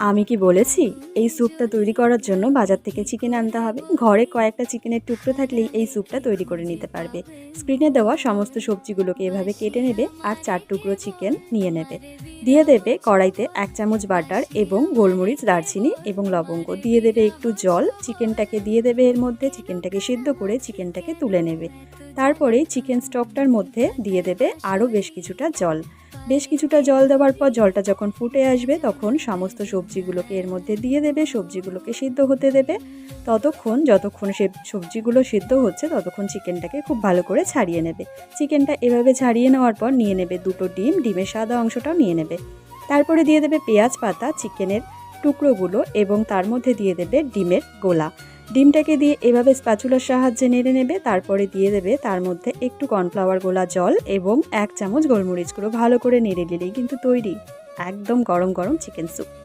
আমি কি বলেছি এই স্যুপটা তৈরি করার জন্য বাজার থেকে চিকেন আনতে হবে। ঘরে কয়েকটা চিকেনের টুকরো থাকলেই এই স্যুপটা তৈরি করে নিতে পারবে। স্ক্রিনে দেওয়া সমস্ত সবজিগুলোকে এভাবে কেটে নেবে আর 4 টুকরো চিকেন নিয়ে নেবে। দিয়ে দেবে কড়াইতে 1 চামচ বাটার এবং গোলমরিচ, দারচিনি এবং লবঙ্গ। দিয়ে দেবে একটু জল, চিকেনটাকে দিয়ে দেবে এর মধ্যে। চিকেনটাকে সিদ্ধ করে চিকেনটাকে তুলে নেবে। তারপরে চিকেন স্টকটার মধ্যে দিয়ে দেবে আরও বেশ কিছুটা জল। বেশ কিছুটা জল দেওয়ার পর জলটা যখন ফুটে আসবে তখন সমস্ত সবজিগুলোকে এর মধ্যে দিয়ে দেবে। সবজিগুলোকে সিদ্ধ হতে দেবে যতক্ষণ সে সবজিগুলো সিদ্ধ হচ্ছে ততক্ষণ চিকেনটাকে খুব ভালো করে ছাড়িয়ে নেবে। চিকেনটা এভাবে ছাড়িয়ে নেওয়ার পর নিয়ে নেবে 2টো ডিম, ডিমের সাদা অংশটাও নিয়ে নেবে। তারপরে দিয়ে দেবে পেঁয়াজ পাতা, চিকেনের টুকরোগুলো এবং তার মধ্যে দিয়ে দেবে ডিমের গোলা। ডিমটাকে দিয়ে এভাবে স্প্যাচুলার সাহায্যে নেড়ে নেবে। তারপরে দিয়ে দেবে তার মধ্যে একটু কর্নফ্লাওয়ার গোলা জল এবং 1 চামচ গোলমরিচ গুঁড়ো। ভালো করে নেড়ে নিলেই কিন্তু তৈরি একদম গরম গরম চিকেন স্যুপ।